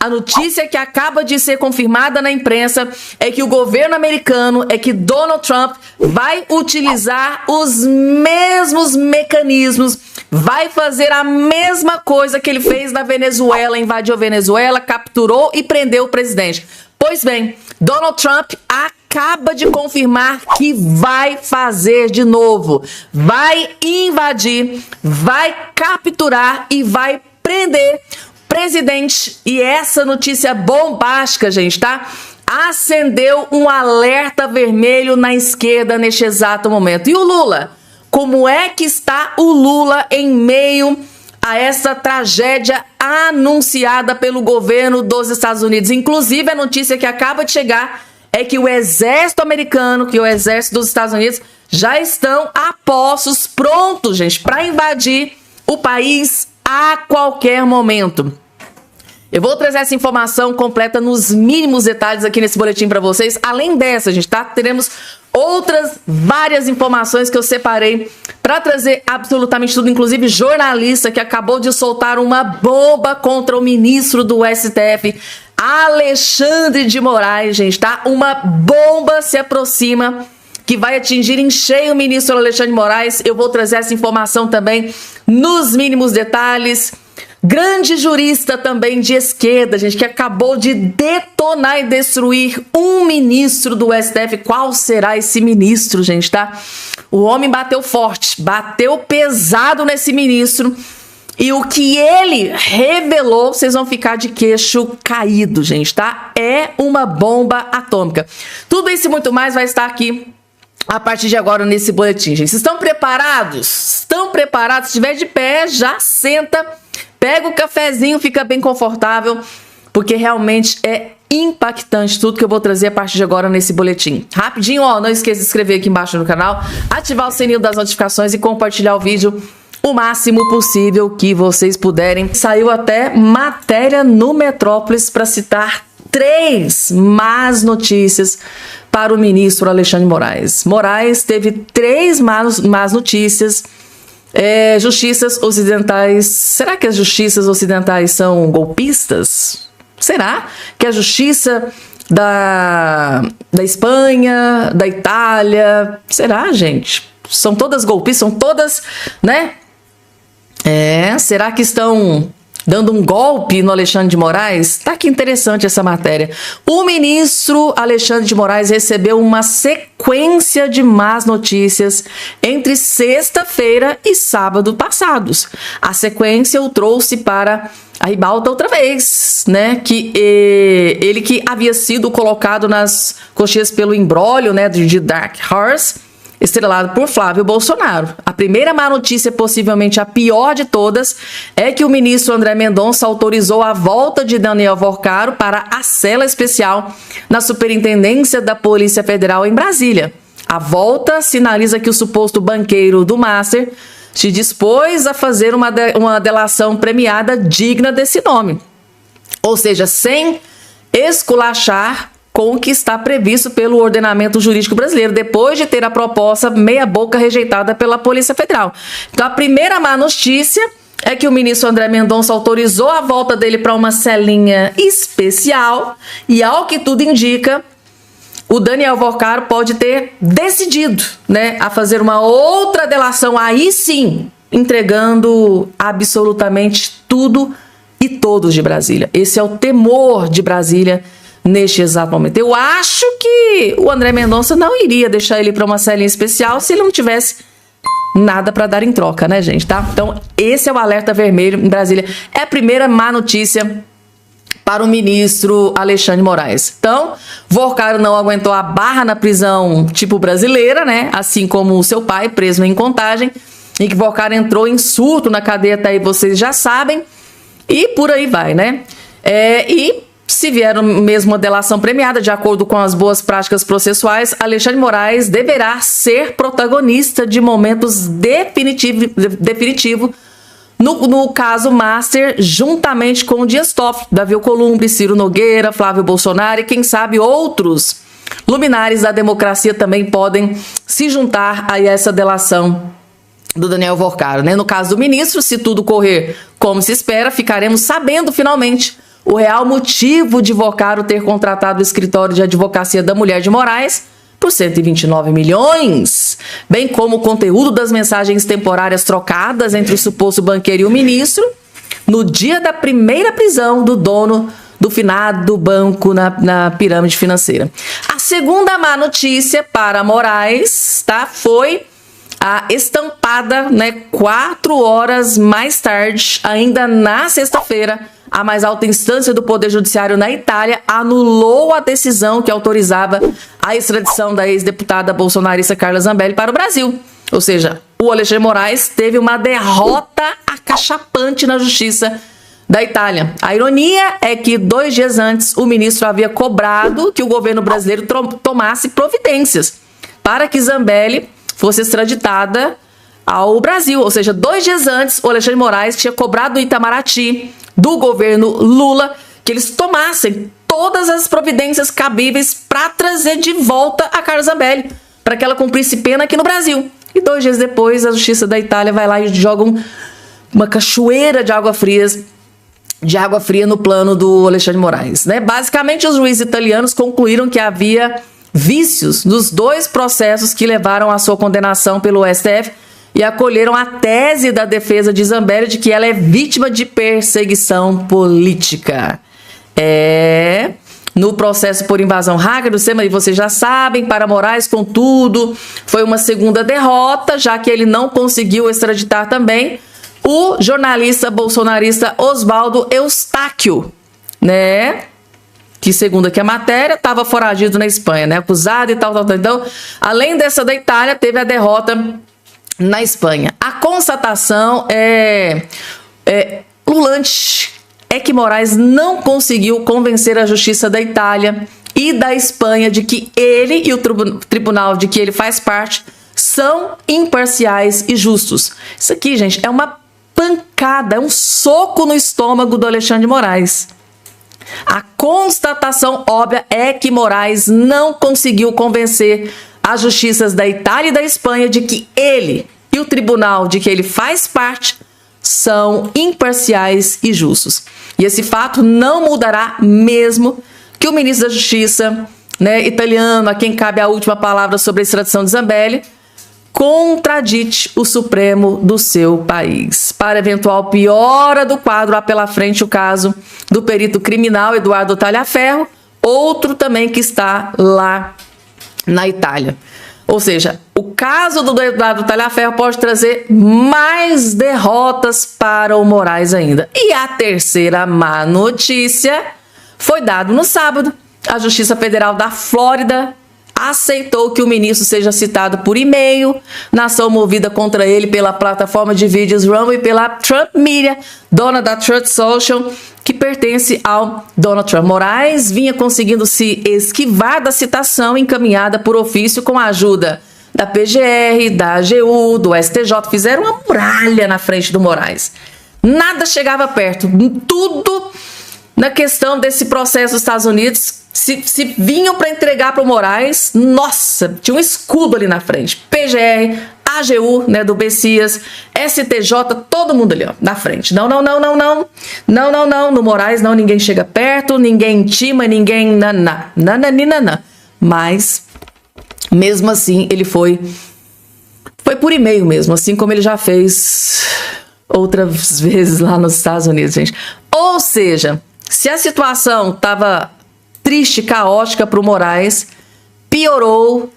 A notícia que acaba de ser confirmada na imprensa é que o governo americano, é que Donald Trump vai utilizar os mesmos mecanismos, vai fazer a mesma coisa que ele fez na Venezuela, invadiu a Venezuela, capturou e prendeu o presidente. Pois bem, Donald Trump acaba de confirmar que vai fazer de novo. Vai invadir, vai capturar e vai prender presidente. E essa notícia bombástica, gente, tá? Acendeu um alerta vermelho na esquerda neste exato momento. E o Lula? Como é que está o Lula em meio a essa tragédia anunciada pelo governo dos Estados Unidos? Inclusive, a notícia que acaba de chegar é que o exército americano, que o exército dos Estados Unidos já estão a postos, prontos, gente, para invadir o país a qualquer momento. Eu vou trazer essa informação completa nos mínimos detalhes aqui nesse boletim para vocês. Além dessa, gente, tá? Teremos outras várias informações que eu separei para trazer absolutamente tudo, inclusive jornalista que acabou de soltar uma bomba contra o ministro do STF, Alexandre de Moraes, gente, tá? Uma bomba se aproxima que vai atingir em cheio o ministro Alexandre de Moraes. Eu vou trazer essa informação também nos mínimos detalhes. Grande jurista também de esquerda, gente, que acabou de detonar e destruir um ministro do STF. Qual será esse ministro, gente, tá? O homem bateu forte, bateu pesado nesse ministro. E o que ele revelou, vocês vão ficar de queixo caído, gente, tá? É uma bomba atômica. Tudo isso e muito mais vai estar aqui a partir de agora nesse boletim, gente. Vocês estão preparados? Estão preparados? Se estiver de pé, já senta, pega o cafezinho, fica bem confortável, porque realmente é impactante tudo que eu vou trazer a partir de agora nesse boletim. Rapidinho, ó, não esqueça de se inscrever aqui embaixo no canal, ativar o sininho das notificações e compartilhar o vídeo o máximo possível que vocês puderem. Saiu até matéria no Metrópolis para citar 3 más notícias para o ministro Alexandre de Moraes. Moraes teve 3 más notícias. Justiças ocidentais. Será que as justiças ocidentais são golpistas? Será que a justiça da Espanha, da Itália, será, gente? São todas golpistas, são todas, né? Será que estão dando um golpe no Alexandre de Moraes? Tá que interessante essa matéria. O ministro Alexandre de Moraes recebeu uma sequência de más notícias entre sexta-feira e sábado passados. A sequência o trouxe para a ribalta outra vez, né? Que ele que havia sido colocado nas coxias pelo imbróglio, né, de Dark Horse, estrelado por Flávio Bolsonaro. A primeira má notícia, possivelmente a pior de todas, é que o ministro André Mendonça autorizou a volta de Daniel Vorcaro para a cela especial na Superintendência da Polícia Federal em Brasília. A volta sinaliza que o suposto banqueiro do Master se dispôs a fazer uma delação premiada digna desse nome. Ou seja, sem esculachar com o que está previsto pelo ordenamento jurídico brasileiro, depois de ter a proposta meia-boca rejeitada pela Polícia Federal. Então, a primeira má notícia é que o ministro André Mendonça autorizou a volta dele para uma celinha especial e, ao que tudo indica, o Daniel Vorcaro pode ter decidido, né, a fazer uma outra delação, aí sim, entregando absolutamente tudo e todos de Brasília. Esse é o temor de Brasília neste exato momento. Eu acho que o André Mendonça não iria deixar ele para uma celinha especial se ele não tivesse nada para dar em troca, né, gente, tá? Então, esse é o alerta vermelho em Brasília. É a primeira má notícia para o ministro Alexandre de Moraes. Então, Vorcaro não aguentou a barra na prisão tipo brasileira, né? Assim como o seu pai, preso em Contagem, e que Vorcaro entrou em surto na cadeia, até aí vocês já sabem, e por aí vai, né? Se vier mesmo uma delação premiada, de acordo com as boas práticas processuais, Alexandre de Moraes deverá ser protagonista de momentos definitivo no caso Master, juntamente com Dias Toffoli, Davi Alcolumbre, Ciro Nogueira, Flávio Bolsonaro e, quem sabe, outros luminares da democracia também podem se juntar a essa delação do Daniel Vorcaro, né? No caso do ministro, se tudo correr como se espera, ficaremos sabendo finalmente o real motivo de Vocaro ter contratado o escritório de advocacia da mulher de Moraes por 129 milhões, bem como o conteúdo das mensagens temporárias trocadas entre o suposto banqueiro e o ministro no dia da primeira prisão do dono do finado banco na pirâmide financeira. A segunda má notícia para Moraes, tá, foi a estampada, 4 horas mais tarde, ainda na sexta-feira, a mais alta instância do Poder Judiciário na Itália anulou a decisão que autorizava a extradição da ex-deputada bolsonarista Carla Zambelli para o Brasil. Ou seja, o Alexandre de Moraes teve uma derrota acachapante na justiça da Itália. A ironia é que 2 dias antes o ministro havia cobrado que o governo brasileiro tomasse providências para que Zambelli fosse extraditada ao Brasil. Ou seja, 2 dias antes o Alexandre de Moraes tinha cobrado do Itamaraty, do governo Lula, que eles tomassem todas as providências cabíveis para trazer de volta a Carla Zambelli, para que ela cumprisse pena aqui no Brasil. E 2 dias depois, a justiça da Itália vai lá e joga uma cachoeira de água fria no plano do Alexandre de Moraes. Basicamente, os juízes italianos concluíram que havia vícios nos 2 processos que levaram à sua condenação pelo STF e acolheram a tese da defesa de Zambelli de que ela é vítima de perseguição política. No processo por invasão hacker do SEMA, e vocês já sabem, para Moraes, contudo, foi uma segunda derrota, já que ele não conseguiu extraditar também o jornalista bolsonarista Oswaldo Eustáquio, que, segundo aqui a matéria, estava foragido na Espanha, acusado e tal. Então, além dessa da Itália, teve a derrota na Espanha. A constatação ululante é que Moraes não conseguiu convencer a justiça da Itália e da Espanha de que ele e o tribunal de que ele faz parte são imparciais e justos. Isso aqui, gente, é uma pancada, é um soco no estômago do Alexandre de Moraes. A constatação óbvia é que Moraes não conseguiu convencer as justiças da Itália e da Espanha de que ele e o tribunal de que ele faz parte são imparciais e justos. E esse fato não mudará mesmo que o ministro da Justiça, italiano, a quem cabe a última palavra sobre a extradição de Zambelli, contradite o Supremo do seu país. Para eventual piora do quadro, há pela frente o caso do perito criminal Eduardo Talhaferro, outro também que está lá na Itália. Ou seja, o caso do Eduardo Talhaferro pode trazer mais derrotas para o Moraes ainda. E a terceira má notícia foi dada no sábado. A Justiça Federal da Flórida aceitou que o ministro seja citado por e-mail na ação movida contra ele pela plataforma de vídeos Rumble e pela Trump Media, dona da Truth Social, que pertence ao Donald Trump. Moraes vinha conseguindo se esquivar da citação encaminhada por ofício com a ajuda da PGR, da AGU, do STJ. Fizeram uma muralha na frente do Moraes. Nada chegava perto. Tudo na questão desse processo dos Estados Unidos, se vinham para entregar para o Moraes, nossa, tinha um escudo ali na frente. PGR, AGU, do Bessias, STJ, todo mundo ali, na frente. Não. No Moraes, não, ninguém chega perto, ninguém intima, ninguém nananina. Mas, mesmo assim, ele foi por e-mail mesmo, assim como ele já fez outras vezes lá nos Estados Unidos, gente. Ou seja, se a situação estava triste, caótica para o Moraes, piorou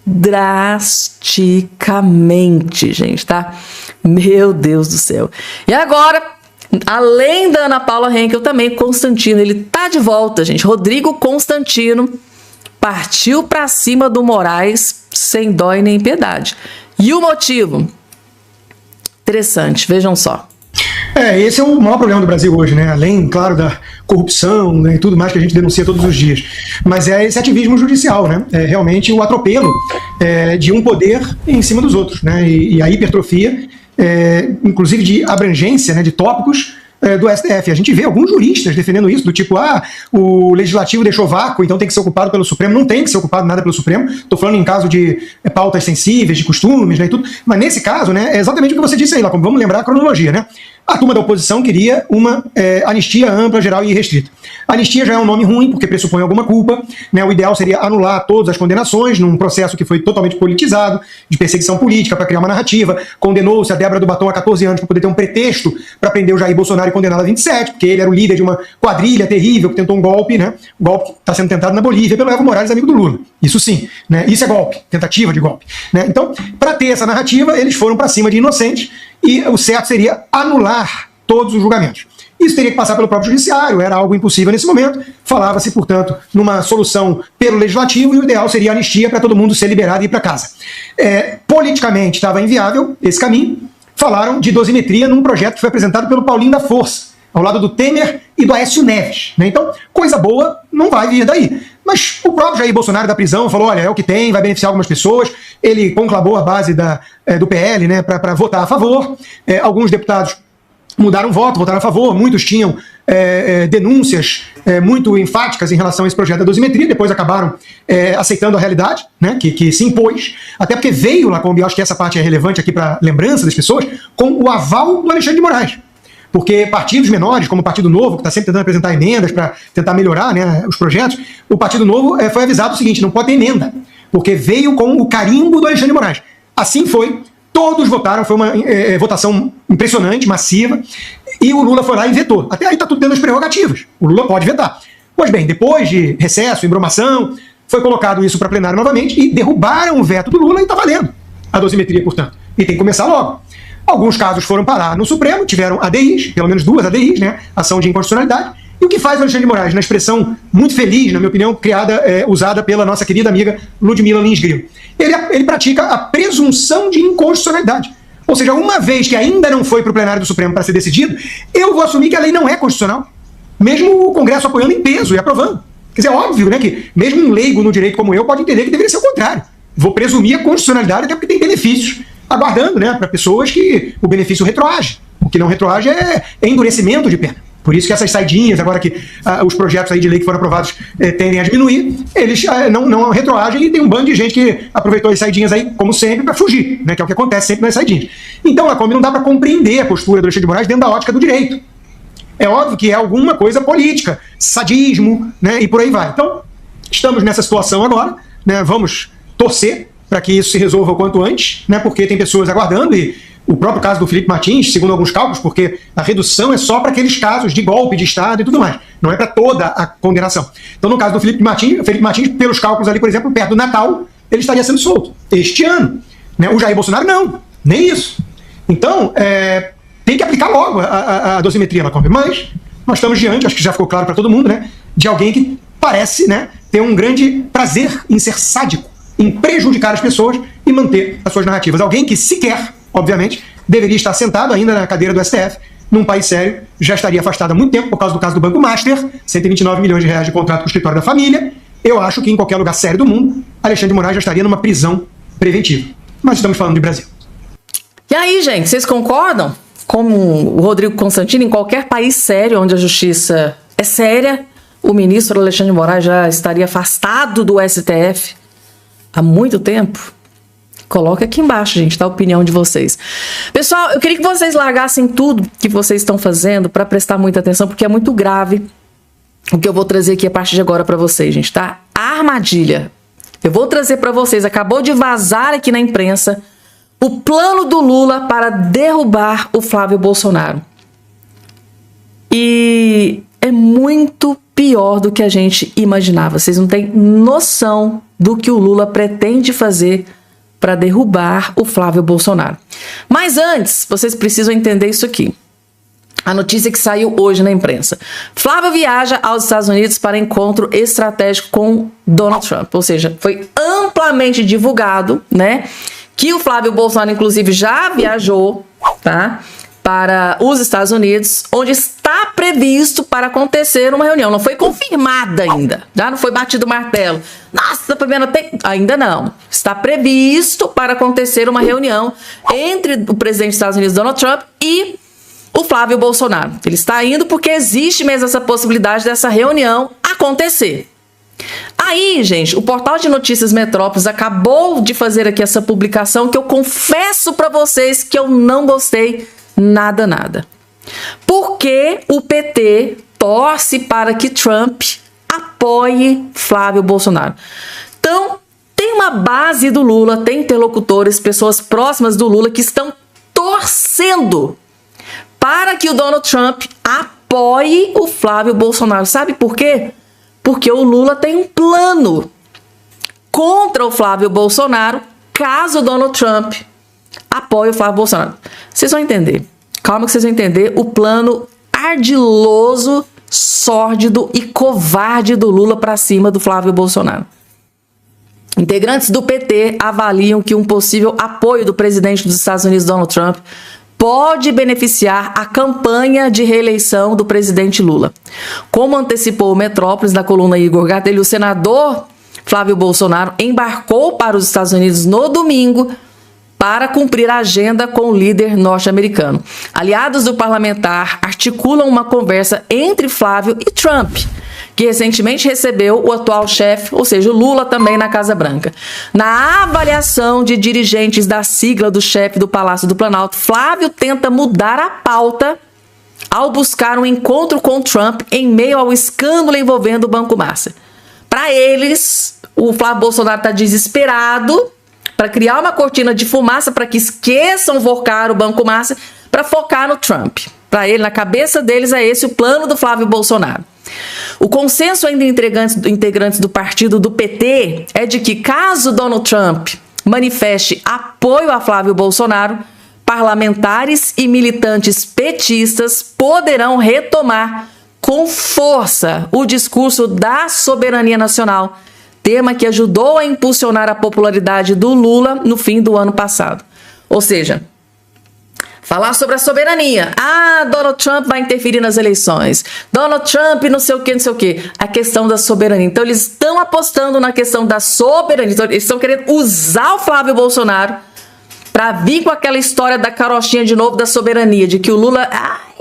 drasticamente, gente, tá? Meu Deus do céu. E agora, além da Ana Paula Henkel, também Constantino, ele tá de volta, gente. Rodrigo Constantino partiu para cima do Moraes sem dó e nem piedade. E o motivo? Interessante, vejam só. Esse é o maior problema do Brasil hoje, além, claro, da corrupção, e tudo mais que a gente denuncia todos os dias. Mas é esse ativismo judicial, É realmente o atropelo de um poder em cima dos outros, E a hipertrofia, inclusive de abrangência, de tópicos do STF. A gente vê alguns juristas defendendo isso, do tipo, o legislativo deixou vácuo, então tem que ser ocupado pelo Supremo. Não tem que ser ocupado nada pelo Supremo. Estou falando em caso de pautas sensíveis, de costumes, e tudo. Mas nesse caso, é exatamente o que você disse aí, Lacombe. Vamos lembrar a cronologia, A turma da oposição queria uma anistia ampla, geral e restrita. Anistia já é um nome ruim, porque pressupõe alguma culpa, né? O ideal seria anular todas as condenações num processo que foi totalmente politizado, de perseguição política, para criar uma narrativa. Condenou-se a Débora do Batom a 14 anos para poder ter um pretexto para prender o Jair Bolsonaro e condená-la a 27, porque ele era o líder de uma quadrilha terrível que tentou um golpe, né? O golpe que está sendo tentado na Bolívia pelo Evo Morales, amigo do Lula. Isso sim, né? Isso é golpe, tentativa de golpe, né? Então, para ter essa narrativa, eles foram para cima de inocentes e o certo seria anular todos os julgamentos. Isso teria que passar pelo próprio judiciário, era algo impossível nesse momento. Falava-se, portanto, numa solução pelo legislativo e o ideal seria a anistia para todo mundo ser liberado e ir para casa. Politicamente estava inviável esse caminho. Falaram de dosimetria num projeto que foi apresentado pelo Paulinho da Força, ao lado do Temer e do Aécio Neves, né? Então, coisa boa não vai vir daí. Mas o próprio Jair Bolsonaro da prisão falou, olha, é o que tem, vai beneficiar algumas pessoas. Ele conclamou a base do PL, né, para votar a favor. Alguns deputados mudaram voto, votaram a favor, muitos tinham denúncias muito enfáticas em relação a esse projeto da dosimetria, depois acabaram aceitando a realidade, né, que se impôs, até porque veio lá, como eu acho que essa parte é relevante aqui para lembrança das pessoas, com o aval do Alexandre de Moraes. Porque partidos menores, como o Partido Novo, que está sempre tentando apresentar emendas para tentar melhorar, né, os projetos, o Partido Novo foi avisado o seguinte, não pode ter emenda, porque veio com o carimbo do Alexandre de Moraes. Assim foi. Todos votaram, foi uma votação impressionante, massiva, e o Lula foi lá e vetou. Até aí está tudo dentro das prerrogativas. O Lula pode vetar. Pois bem, depois de recesso, embromação, foi colocado isso para plenário novamente e derrubaram o veto do Lula e está valendo a dosimetria, portanto. E tem que começar logo. Alguns casos foram parar no Supremo, tiveram ADIs, pelo menos 2 ADIs, né, ação de inconstitucionalidade. E o que faz o Alexandre de Moraes, na expressão muito feliz, na minha opinião, usada pela nossa querida amiga Ludmila Lins Grilo? Ele pratica a presunção de inconstitucionalidade. Ou seja, uma vez que ainda não foi para o plenário do Supremo para ser decidido, eu vou assumir que a lei não é constitucional. Mesmo o Congresso apoiando em peso e aprovando. Quer dizer, é óbvio, né, que mesmo um leigo no direito como eu pode entender que deveria ser o contrário. Vou presumir a constitucionalidade até porque tem benefícios aguardando, né, para pessoas que o benefício retroage. O que não retroage é endurecimento de pena. Por isso que essas saidinhas, agora que os projetos aí de lei que foram aprovados tendem a diminuir, eles não retroagem e tem um bando de gente que aproveitou as saidinhas aí, como sempre, para fugir, né, que é o que acontece sempre nas saidinhas. Então, Lacombe, não dá para compreender a postura do Alexandre de Moraes dentro da ótica do direito. É óbvio que é alguma coisa política, sadismo, né, e por aí vai. Então, estamos nessa situação agora, né, vamos torcer para que isso se resolva o quanto antes, né, porque tem pessoas aguardando e o próprio caso do Felipe Martins, segundo alguns cálculos, porque a redução é só para aqueles casos de golpe de Estado e tudo mais, não é para toda a condenação. Então, no caso do Felipe Martins, pelos cálculos ali, por exemplo, perto do Natal, ele estaria sendo solto este ano. Né? O Jair Bolsonaro não, nem isso. Então, tem que aplicar logo a dosimetria na Kombi. Mas nós estamos diante, acho que já ficou claro para todo mundo, né, de alguém que parece, né, ter um grande prazer em ser sádico, em prejudicar as pessoas e manter as suas narrativas. Alguém que sequer, obviamente, deveria estar sentado ainda na cadeira do STF, num país sério, já estaria afastado há muito tempo por causa do caso do Banco Master, 129 milhões de reais de contrato com o escritório da família. Eu acho que em qualquer lugar sério do mundo, Alexandre de Moraes já estaria numa prisão preventiva. Mas estamos falando de Brasil. E aí, gente, vocês concordam? Como o Rodrigo Constantino, em qualquer país sério onde a justiça é séria, o ministro Alexandre de Moraes já estaria afastado do STF há muito tempo? Coloca aqui embaixo, gente, tá? A opinião de vocês. Pessoal, eu queria que vocês largassem tudo que vocês estão fazendo para prestar muita atenção, porque é muito grave o que eu vou trazer aqui a partir de agora para vocês, gente, tá? A armadilha. Eu vou trazer para vocês, acabou de vazar aqui na imprensa, o plano do Lula para derrubar o Flávio Bolsonaro. E é muito pior do que a gente imaginava. Vocês não têm noção do que o Lula pretende fazer para derrubar o Flávio Bolsonaro. Mas antes, vocês precisam entender isso aqui. A notícia que saiu hoje na imprensa. Flávio viaja aos Estados Unidos para encontro estratégico com Donald Trump. Ou seja, foi amplamente divulgado, né, que o Flávio Bolsonaro, inclusive, já viajou, tá, para os Estados Unidos, onde está previsto para acontecer uma reunião. Não foi confirmada ainda, já não foi batido o martelo. Nossa, primeiro ainda não. Está previsto para acontecer uma reunião entre o presidente dos Estados Unidos, Donald Trump, e o Flávio Bolsonaro. Ele está indo porque existe mesmo essa possibilidade dessa reunião acontecer. Aí, gente, o portal de notícias Metrópolis acabou de fazer aqui essa publicação que eu confesso para vocês que eu não gostei nada. Porque o PT torce para que Trump apoie Flávio Bolsonaro. Então, tem uma base do Lula, tem interlocutores, pessoas próximas do Lula que estão torcendo para que o Donald Trump apoie o Flávio Bolsonaro. Sabe por quê? Porque o Lula tem um plano contra o Flávio Bolsonaro, caso o Donald Trump apoie o Flávio Bolsonaro. Vocês vão entender. Calma que vocês vão entender o plano ardiloso, sórdido e covarde do Lula para cima do Flávio Bolsonaro. Integrantes do PT avaliam que um possível apoio do presidente dos Estados Unidos, Donald Trump, pode beneficiar a campanha de reeleição do presidente Lula. Como antecipou o Metrópolis na coluna Igor Gatelli, o senador Flávio Bolsonaro embarcou para os Estados Unidos no domingo para cumprir a agenda com o líder norte-americano. Aliados do parlamentar articulam uma conversa entre Flávio e Trump, que recentemente recebeu o atual chefe, ou seja, o Lula, também na Casa Branca. Na avaliação de dirigentes da sigla do chefe do Palácio do Planalto, Flávio tenta mudar a pauta ao buscar um encontro com Trump em meio ao escândalo envolvendo o Banco Márcia. Para eles, o Flávio Bolsonaro está desesperado para criar uma cortina de fumaça para que esqueçam vocar o Banco Márcia para focar no Trump. Para ele, na cabeça deles, é esse o plano do Flávio Bolsonaro. O consenso entre integrantes do partido do PT é de que, caso Donald Trump manifeste apoio a Flávio Bolsonaro, parlamentares e militantes petistas poderão retomar com força o discurso da soberania nacional, tema que ajudou a impulsionar a popularidade do Lula no fim do ano passado. Ou seja, falar sobre a soberania. Donald Trump vai interferir nas eleições. Donald Trump não sei o que, não sei o que. A questão da soberania. Então, eles estão apostando na questão da soberania. Então, eles estão querendo usar o Flávio Bolsonaro para vir com aquela história da carochinha de novo da soberania, de que o Lula...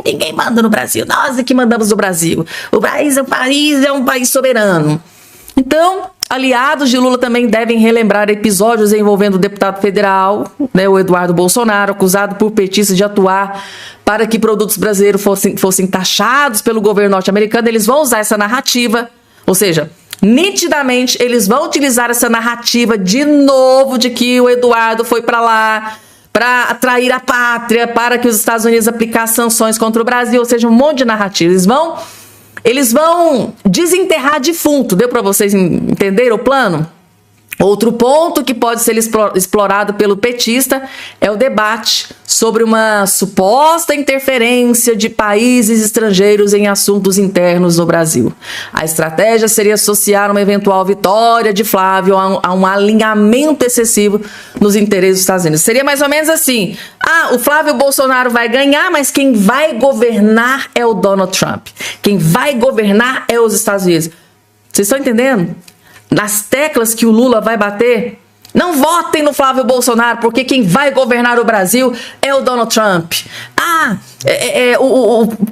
ninguém manda no Brasil. Nós é que mandamos no Brasil. O país é um país soberano. Então, aliados de Lula também devem relembrar episódios envolvendo o deputado federal, o Eduardo Bolsonaro, acusado por petistas de atuar para que produtos brasileiros fossem taxados pelo governo norte-americano. Eles vão usar essa narrativa, ou seja, nitidamente eles vão utilizar essa narrativa de novo de que o Eduardo foi para lá para atrair a pátria, para que os Estados Unidos aplicassem sanções contra o Brasil, ou seja, um monte de narrativa. Eles vão desenterrar defunto. Deu para vocês entenderem o plano? Outro ponto que pode ser explorado pelo petista é o debate sobre uma suposta interferência de países estrangeiros em assuntos internos no Brasil. A estratégia seria associar uma eventual vitória de Flávio a um alinhamento excessivo nos interesses dos Estados Unidos. Seria mais ou menos assim: o Flávio Bolsonaro vai ganhar, mas quem vai governar é o Donald Trump. Quem vai governar é os Estados Unidos. Vocês estão entendendo? Nas teclas que o Lula vai bater, não votem no Flávio Bolsonaro, porque quem vai governar o Brasil é o Donald Trump.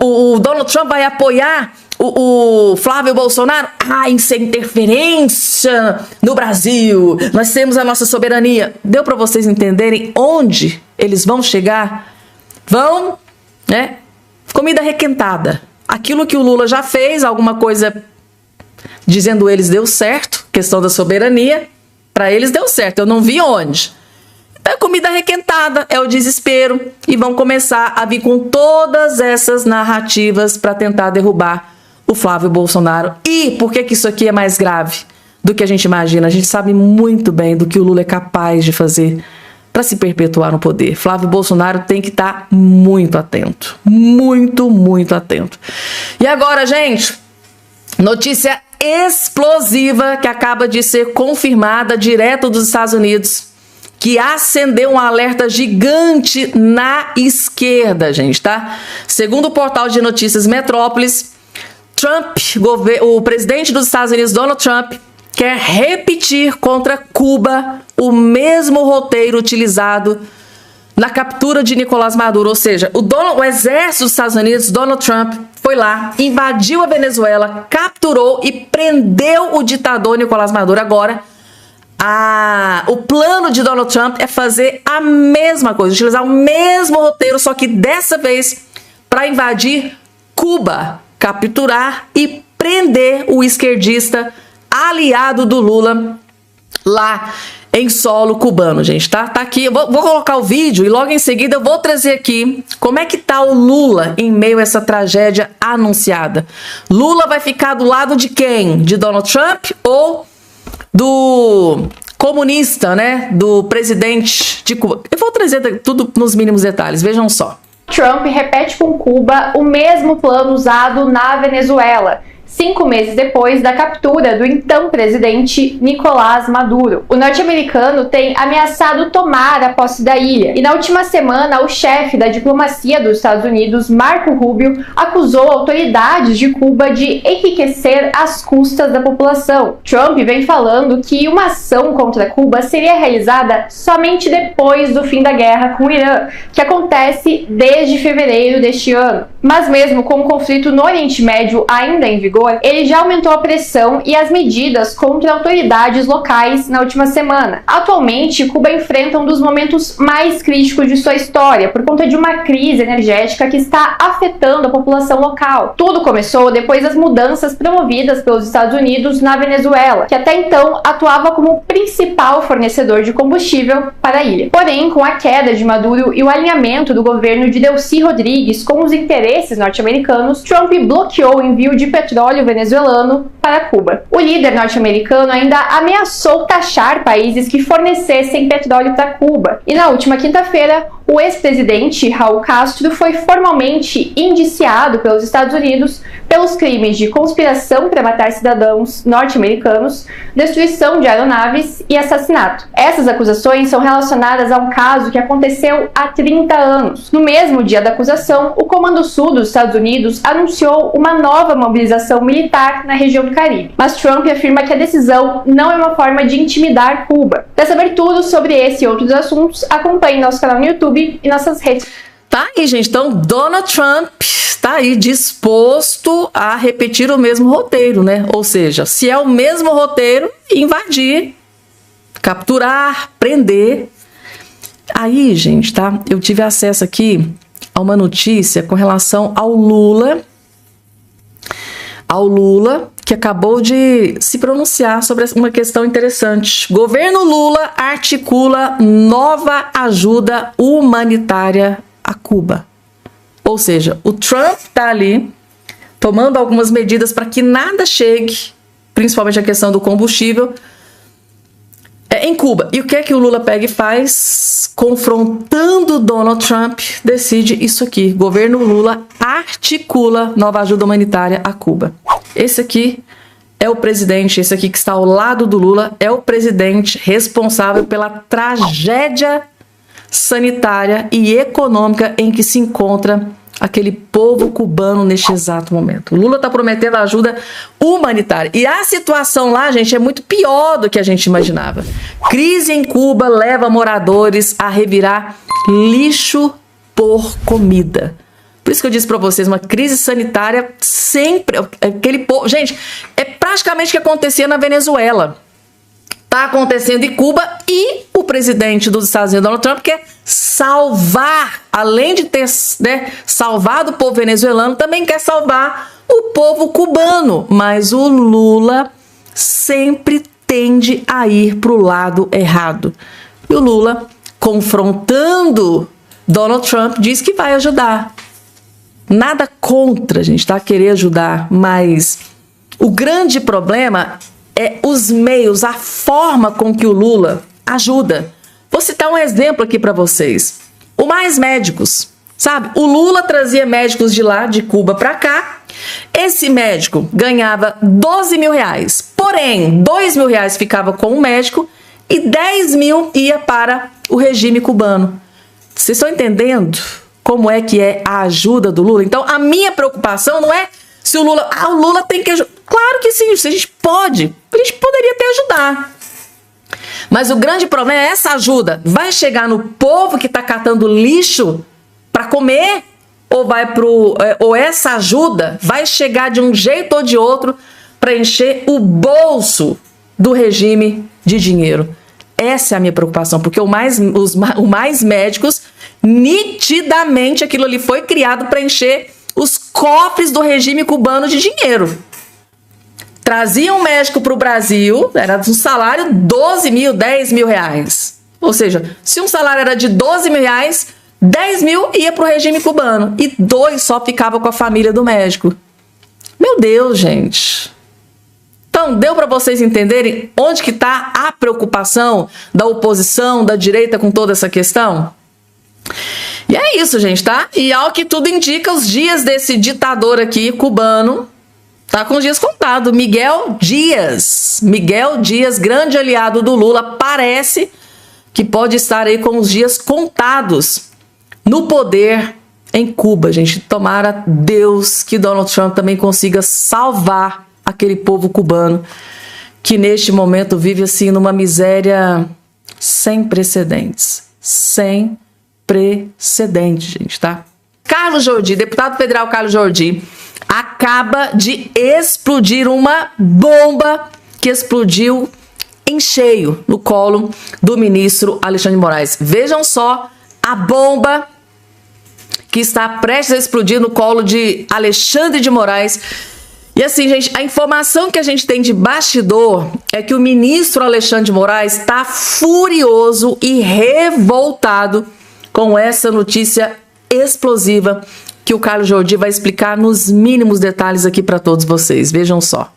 O Donald Trump vai apoiar o Flávio Bolsonaro. Isso é interferência no Brasil. Nós temos a nossa soberania. Deu para vocês entenderem onde eles vão chegar? Vão, comida requentada. Aquilo que o Lula já fez, alguma coisa... dizendo eles deu certo, questão da soberania, para eles deu certo, eu não vi onde. É comida requentada, é o desespero, e vão começar a vir com todas essas narrativas para tentar derrubar o Flávio Bolsonaro. E por que isso aqui é mais grave do que a gente imagina? A gente sabe muito bem do que o Lula é capaz de fazer para se perpetuar no poder. Flávio Bolsonaro tem que estar muito atento, muito, muito atento. E agora, gente, notícia explosiva que acaba de ser confirmada direto dos Estados Unidos, que acendeu um alerta gigante na esquerda, gente, tá? Segundo o portal de notícias Metrópolis, o presidente dos Estados Unidos, Donald Trump, quer repetir contra Cuba o mesmo roteiro utilizado na captura de Nicolás Maduro. Ou seja, o exército dos Estados Unidos, Donald Trump, foi lá, invadiu a Venezuela, capturou e prendeu o ditador Nicolás Maduro. Agora, o plano de Donald Trump é fazer a mesma coisa, utilizar o mesmo roteiro, só que dessa vez para invadir Cuba, capturar e prender o esquerdista aliado do Lula lá em solo cubano, gente, tá? Tá aqui, eu vou colocar o vídeo e logo em seguida eu vou trazer aqui como é que tá o Lula em meio a essa tragédia anunciada. Lula vai ficar do lado de quem? De Donald Trump ou do comunista, né? Do presidente de Cuba? Eu vou trazer tudo nos mínimos detalhes, vejam só. Trump repete com Cuba o mesmo plano usado na Venezuela, 5 meses depois da captura do então presidente Nicolás Maduro. O norte-americano tem ameaçado tomar a posse da ilha, e na última semana o chefe da diplomacia dos Estados Unidos, Marco Rubio, acusou autoridades de Cuba de enriquecer às custas da população. Trump vem falando que uma ação contra Cuba seria realizada somente depois do fim da guerra com o Irã, que acontece desde fevereiro deste ano. Mas mesmo com o conflito no Oriente Médio ainda em vigor, ele já aumentou a pressão e as medidas contra autoridades locais na última semana. Atualmente, Cuba enfrenta um dos momentos mais críticos de sua história, por conta de uma crise energética que está afetando a população local. Tudo começou depois das mudanças promovidas pelos Estados Unidos na Venezuela, que até então atuava como o principal fornecedor de combustível para a ilha. Porém, com a queda de Maduro e o alinhamento do governo de Delcy Rodrigues com os interesses norte-americanos, Trump bloqueou o envio de petróleo venezuelano para Cuba. O líder norte-americano ainda ameaçou taxar países que fornecessem petróleo para Cuba. E na última quinta-feira, o ex-presidente Raul Castro foi formalmente indiciado pelos Estados Unidos pelos crimes de conspiração para matar cidadãos norte-americanos, destruição de aeronaves e assassinato. Essas acusações são relacionadas a um caso que aconteceu há 30 anos. No mesmo dia da acusação, o Comando Sul dos Estados Unidos anunciou uma nova mobilização militar na região do Caribe. Mas Trump afirma que a decisão não é uma forma de intimidar Cuba. Para saber tudo sobre esse e outros assuntos, acompanhe nosso canal no YouTube e nossas redes. Tá aí, gente. Então, Donald Trump está aí disposto a repetir o mesmo roteiro, né? Ou seja, se é o mesmo roteiro, invadir, capturar, prender. Aí, gente, tá? Eu tive acesso aqui a uma notícia com relação ao Lula, que acabou de se pronunciar sobre uma questão interessante. Governo Lula articula nova ajuda humanitária a Cuba. Ou seja, o Trump está ali tomando algumas medidas para que nada chegue, principalmente a questão do combustível, em Cuba. E o que é que o Lula pega e faz? Confrontando Donald Trump, decide isso aqui. Governo Lula articula nova ajuda humanitária a Cuba. Esse aqui é o presidente, esse aqui que está ao lado do Lula, é o presidente responsável pela tragédia sanitária e econômica em que se encontra aquele povo cubano neste exato momento. O Lula está prometendo ajuda humanitária. E a situação lá, gente, é muito pior do que a gente imaginava. Crise em Cuba leva moradores a revirar lixo por comida. Por isso que eu disse para vocês, uma crise sanitária sempre... Aquele povo... Gente, é praticamente o que acontecia na Venezuela. Está acontecendo em Cuba e o presidente dos Estados Unidos, Donald Trump, quer salvar, além de ter, né, salvado o povo venezuelano, também quer salvar o povo cubano. Mas o Lula sempre tende a ir para o lado errado. E o Lula, confrontando Donald Trump, diz que vai ajudar. Nada contra, gente, tá? Querer ajudar, mas o grande problema é os meios, a forma com que o Lula ajuda. Vou citar um exemplo aqui para vocês. O Mais Médicos, sabe? O Lula trazia médicos de lá, de Cuba para cá. Esse médico ganhava 12 mil reais. Porém, 2 mil reais ficava com o médico e 10 mil ia para o regime cubano. Vocês estão entendendo como é que é a ajuda do Lula? Então, a minha preocupação não é se o Lula... o Lula tem que ajudar. Claro que sim, a gente poderia até ajudar. Mas o grande problema é essa ajuda. Vai chegar no povo que está catando lixo para comer? Ou essa ajuda vai chegar de um jeito ou de outro para encher o bolso do regime de dinheiro? Essa é a minha preocupação, porque o Mais Médicos Nitidamente aquilo ali foi criado para encher os cofres do regime cubano de dinheiro. Traziam um médico para o Brasil, era um salário 12 mil, 10 mil reais. Ou seja, se um salário era de 12 mil reais, 10 mil ia para o regime cubano e 2 só ficava com a família do médico. Meu Deus, gente. Então, deu para vocês entenderem onde que está a preocupação da oposição, da direita com toda essa questão? E é isso, gente, tá? E ao que tudo indica, os dias desse ditador aqui, cubano, tá com os dias contados. Miguel Dias, grande aliado do Lula, parece que pode estar aí com os dias contados no poder em Cuba, gente. Tomara Deus que Donald Trump também consiga salvar aquele povo cubano que neste momento vive assim numa miséria sem precedentes. Sem precedentes, gente, tá? Carlos Jordi, deputado federal Carlos Jordi, acaba de explodir uma bomba que explodiu em cheio no colo do ministro Alexandre de Moraes. Vejam só a bomba que está prestes a explodir no colo de Alexandre de Moraes. E assim, gente, a informação que a gente tem de bastidor é que o ministro Alexandre de Moraes está furioso e revoltado com essa notícia explosiva que o Carlos Jordi vai explicar nos mínimos detalhes aqui para todos vocês. Vejam só.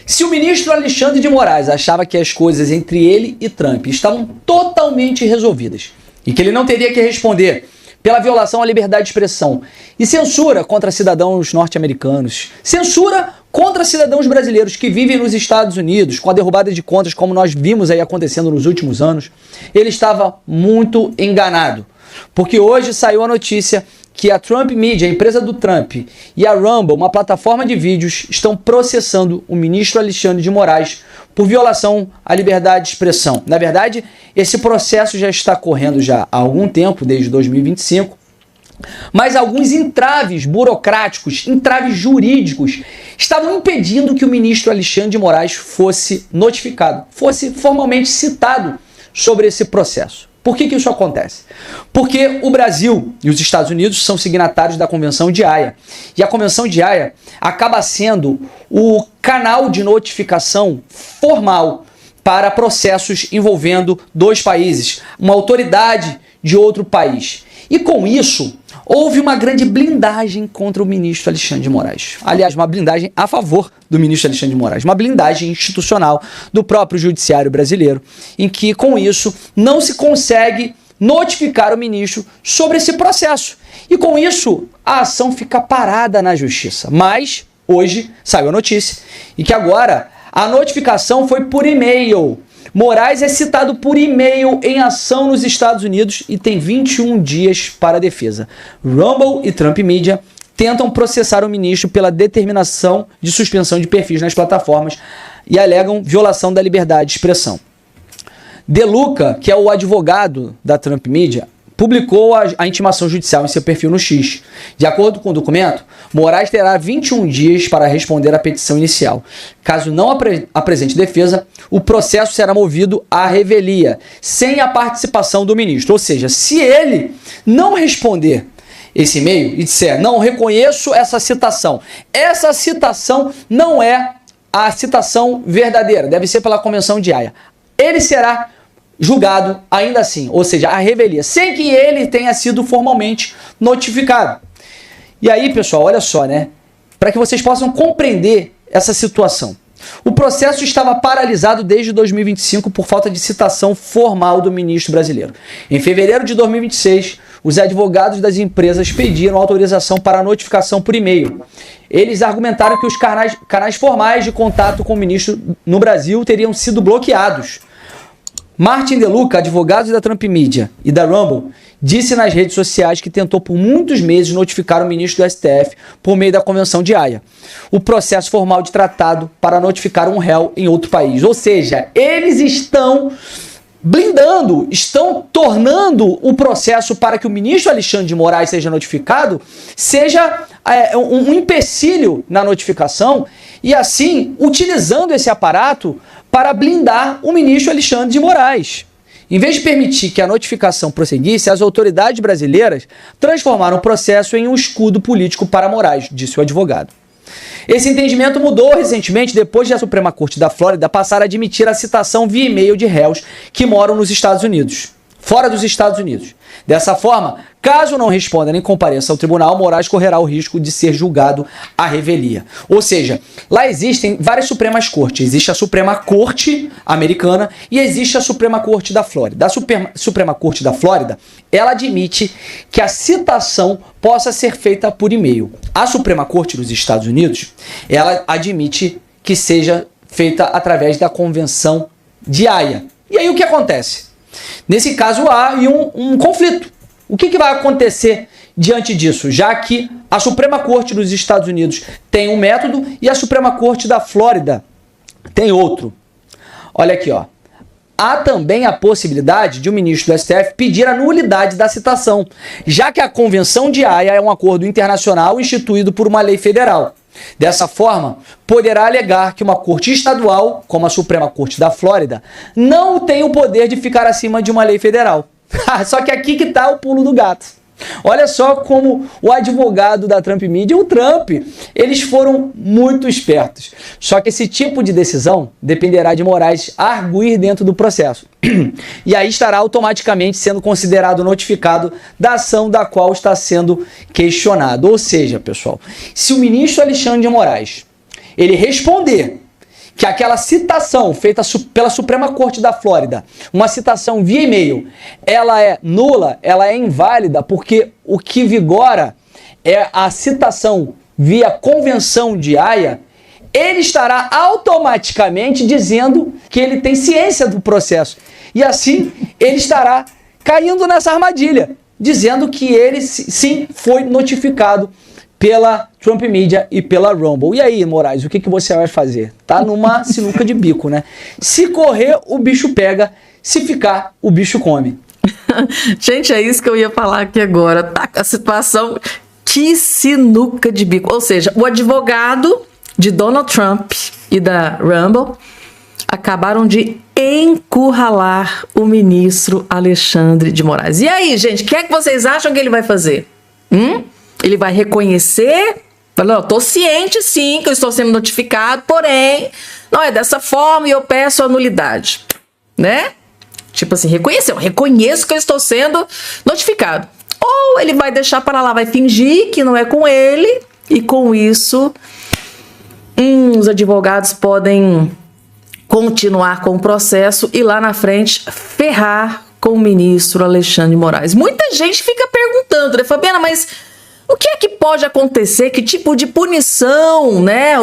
Se o ministro Alexandre de Moraes achava que as coisas entre ele e Trump estavam totalmente resolvidas e que ele não teria que responder pela violação à liberdade de expressão e censura contra cidadãos norte-americanos, censura contra cidadãos brasileiros que vivem nos Estados Unidos, com a derrubada de contas, como nós vimos aí acontecendo nos últimos anos, ele estava muito enganado. Porque hoje saiu a notícia que a Trump Media, a empresa do Trump, e a Rumble, uma plataforma de vídeos, estão processando o ministro Alexandre de Moraes por violação à liberdade de expressão. Na verdade, esse processo já está correndo já há algum tempo, desde 2025, mas alguns entraves burocráticos, entraves jurídicos, estavam impedindo que o ministro Alexandre de Moraes fosse notificado, fosse formalmente citado sobre esse processo. Por que isso acontece? Porque o Brasil e os Estados Unidos são signatários da Convenção de Haia. E a Convenção de Haia acaba sendo o canal de notificação formal para processos envolvendo dois países, uma autoridade de outro país. E com isso, houve uma grande blindagem contra o ministro Alexandre de Moraes. Aliás, uma blindagem a favor do ministro Alexandre de Moraes. Uma blindagem institucional do próprio judiciário brasileiro, em que, com isso, não se consegue notificar o ministro sobre esse processo. E com isso, a ação fica parada na justiça. Mas, hoje, saiu a notícia, e que agora a notificação foi por e-mail. Moraes é citado por e-mail em ação nos Estados Unidos e tem 21 dias para a defesa. Rumble e Trump Media tentam processar o ministro pela determinação de suspensão de perfis nas plataformas e alegam violação da liberdade de expressão. De Luca, que é o advogado da Trump Media, publicou a intimação judicial em seu perfil no X. De acordo com o documento, Moraes terá 21 dias para responder à petição inicial. Caso não apresente defesa, o processo será movido à revelia, sem a participação do ministro. Ou seja, se ele não responder esse e-mail e disser, não reconheço essa citação não é a citação verdadeira, deve ser pela Convenção de Haia, ele será julgado ainda assim, ou seja, a revelia, sem que ele tenha sido formalmente notificado. E aí, pessoal, olha só, né? Para que vocês possam compreender essa situação. O processo estava paralisado desde 2025 por falta de citação formal do ministro brasileiro. Em fevereiro de 2026, os advogados das empresas pediram autorização para a notificação por e-mail. Eles argumentaram que os canais formais de contato com o ministro no Brasil teriam sido bloqueados. Martin De Luca, advogado da Trump Media e da Rumble, disse nas redes sociais que tentou por muitos meses notificar o ministro do STF por meio da Convenção de Haia, o processo formal de tratado para notificar um réu em outro país. Ou seja, eles estão blindando, estão tornando o processo para que o ministro Alexandre de Moraes seja notificado, seja um empecilho na notificação e assim utilizando esse aparato para blindar o ministro Alexandre de Moraes. Em vez de permitir que a notificação prosseguisse, as autoridades brasileiras transformaram o processo em um escudo político para Moraes, disse o advogado. Esse entendimento mudou recentemente depois de a Suprema Corte da Flórida passar a admitir a citação via e-mail de réus que moram nos Estados Unidos, fora dos Estados Unidos. Dessa forma, caso não responda nem compareça ao tribunal, Moraes correrá o risco de ser julgado à revelia. Ou seja, lá existem várias Supremas Cortes. Existe a Suprema Corte americana e existe a Suprema Corte da Flórida. A Suprema Corte da Flórida, ela admite que a citação possa ser feita por e-mail. A Suprema Corte dos Estados Unidos, ela admite que seja feita através da Convenção de Haia. E aí o que acontece? Nesse caso há um conflito. O que vai acontecer diante disso? Já que a Suprema Corte dos Estados Unidos tem um método e a Suprema Corte da Flórida tem outro. Olha aqui, ó. Há também a possibilidade de o ministro do STF pedir a nulidade da citação, já que a Convenção de Haia é um acordo internacional instituído por uma lei federal. Dessa forma, poderá alegar que uma corte estadual, como a Suprema Corte da Flórida, não tem o poder de ficar acima de uma lei federal. Só que aqui que está o pulo do gato. Olha só como o advogado da Trump Media e o Trump, eles foram muito espertos. Só que esse tipo de decisão dependerá de Moraes arguir dentro do processo. E aí estará automaticamente sendo considerado notificado da ação da qual está sendo questionado. Ou seja, pessoal, se o ministro Alexandre de Moraes, ele responder que aquela citação feita pela Suprema Corte da Flórida, uma citação via e-mail, ela é nula, ela é inválida, porque o que vigora é a citação via Convenção de Haia, ele estará automaticamente dizendo que ele tem ciência do processo. E assim, ele estará caindo nessa armadilha, dizendo que ele sim foi notificado pela Trump Media e pela Rumble. E aí, Moraes, o que você vai fazer? Tá numa sinuca de bico, né? Se correr, o bicho pega. Se ficar, o bicho come. Gente, é isso que eu ia falar aqui agora. Tá a situação, que sinuca de bico. Ou seja, o advogado de Donald Trump e da Rumble acabaram de encurralar o ministro Alexandre de Moraes. E aí, gente, o que é que vocês acham que ele vai fazer? Ele vai reconhecer, falando, estou ciente sim que eu estou sendo notificado, porém, não é dessa forma e eu peço a nulidade, né? Tipo assim, reconheço que eu estou sendo notificado. Ou ele vai deixar para lá, vai fingir que não é com ele e com isso os advogados podem continuar com o processo e lá na frente ferrar com o ministro Alexandre de Moraes. Muita gente fica perguntando, né, Fabiana, mas o que é que pode acontecer? Que tipo de punição, né,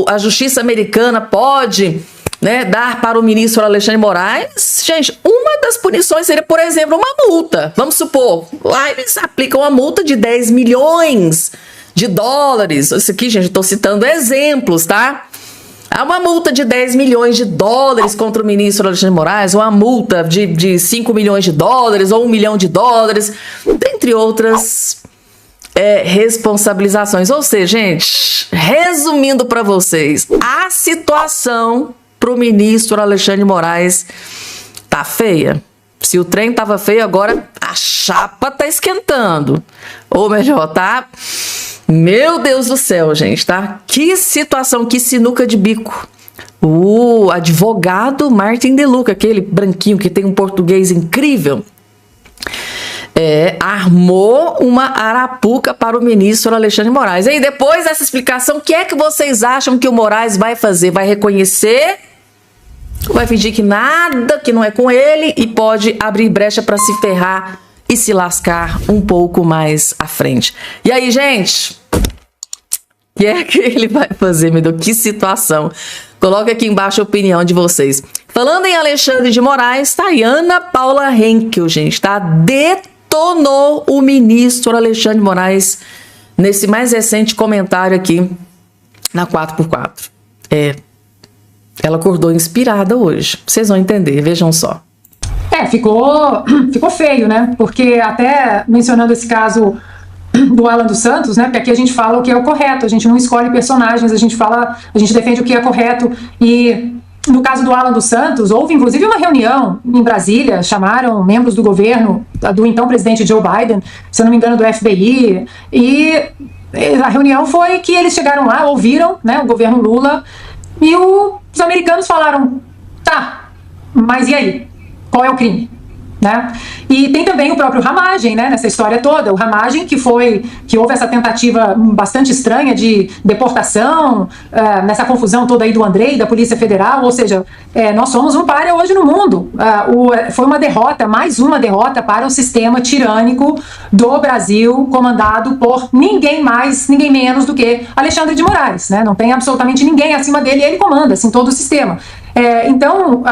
a justiça americana pode, né, dar para o ministro Alexandre de Moraes? Gente, uma das punições seria, por exemplo, uma multa. Vamos supor, lá eles aplicam uma multa de 10 milhões de dólares. Isso aqui, gente, estou citando exemplos, tá? Há uma multa de 10 milhões de dólares contra o ministro Alexandre de Moraes, uma multa de 5 milhões de dólares ou 1 milhão de dólares, dentre outras responsabilizações. Ou seja, gente, resumindo para vocês, a situação para o ministro Alexandre de Moraes tá feia. Se o trem tava feio, agora a chapa tá esquentando. Ou melhor, tá? Meu Deus do céu, gente, tá? Que situação, que sinuca de bico. O advogado Martin De Luca, aquele branquinho que tem um português incrível, armou uma arapuca para o ministro Alexandre de Moraes. E aí, depois dessa explicação, o que é que vocês acham que o Moraes vai fazer? Vai reconhecer? Vai fingir que nada, que não é com ele e pode abrir brecha para se ferrar e se lascar um pouco mais à frente. E aí, gente, o que é que ele vai fazer, meu Deus? Que situação. Coloca aqui embaixo a opinião de vocês. Falando em Alexandre de Moraes, tá aí Ana Paula Henkel, gente, tá? Detonou o ministro Alexandre de Moraes nesse mais recente comentário aqui na 4x4. Ela acordou inspirada hoje. Vocês vão entender, vejam só. Ficou feio, né? Porque até mencionando esse caso do Alan dos Santos, né? Porque aqui a gente fala o que é o correto, a gente não escolhe personagens, a gente defende o que é correto e no caso do Alan dos Santos, houve inclusive uma reunião em Brasília, chamaram membros do governo, do então presidente Joe Biden, se eu não me engano do FBI, e a reunião foi que eles chegaram lá, ouviram, né, o governo Lula, e os americanos falaram, tá, mas e aí? Qual é o crime? Né? E tem também o próprio Ramagem, né, nessa história toda, o Ramagem que houve essa tentativa bastante estranha de deportação, nessa confusão toda aí do Andrei, da Polícia Federal, ou seja, nós somos um páreo hoje no mundo. Foi uma derrota, mais uma derrota para o sistema tirânico do Brasil, comandado por ninguém mais, ninguém menos do que Alexandre de Moraes, né? Não tem absolutamente ninguém acima dele, ele comanda assim, todo o sistema. Então,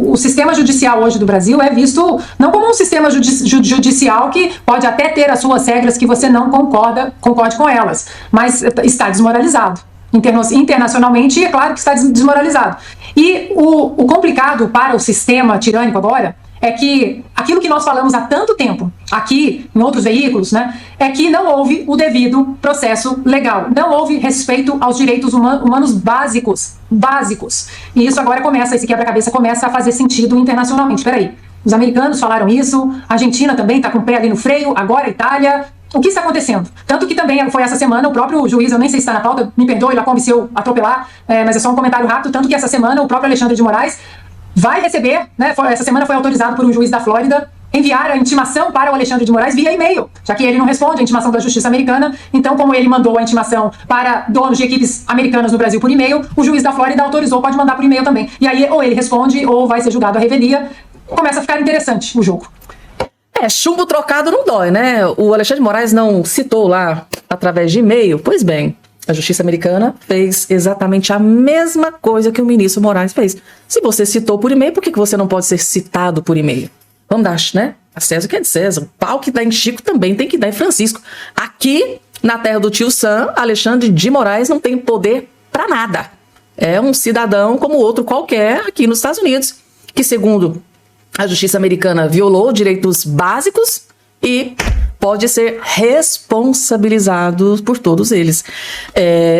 o sistema judicial hoje do Brasil é visto não como um sistema judicial que pode até ter as suas regras que você não concorde com elas, mas está desmoralizado. Internacionalmente, é claro que está desmoralizado. E o complicado para o sistema tirânico agora é que aquilo que nós falamos há tanto tempo, aqui em outros veículos, né, é que não houve o devido processo legal, não houve respeito aos direitos humanos básicos. E isso agora esse quebra-cabeça começa a fazer sentido internacionalmente. Peraí, os americanos falaram isso, a Argentina também está com o pé ali no freio, agora a Itália. O que está acontecendo? Tanto que também foi essa semana, o próprio juiz, eu nem sei se está na pauta, me perdoe, Lacombe, se eu atropelar, mas é só um comentário rápido, tanto que essa semana o próprio Alexandre de Moraes vai receber, né, essa semana foi autorizado por um juiz da Flórida enviar a intimação para o Alexandre de Moraes via e-mail, já que ele não responde a intimação da Justiça Americana. Então, como ele mandou a intimação para donos de equipes americanas no Brasil por e-mail, o juiz da Flórida autorizou, pode mandar por e-mail também. E aí, ou ele responde, ou vai ser julgado à revelia. Começa a ficar interessante o jogo. Chumbo trocado não dói, né? O Alexandre de Moraes não citou lá através de e-mail. Pois bem, a Justiça Americana fez exatamente a mesma coisa que o ministro Moraes fez. Se você citou por e-mail, por que você não pode ser citado por e-mail? Vamos dar, né? A César o que é de César. O pau que dá em Chico também tem que dar em Francisco. Aqui, na terra do tio Sam, Alexandre de Moraes não tem poder pra nada. É um cidadão como outro qualquer aqui nos Estados Unidos, que segundo a Justiça Americana violou direitos básicos e pode ser responsabilizado por todos eles.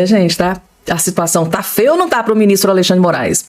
Gente, tá? A situação tá feia ou não tá pro ministro Alexandre de Moraes?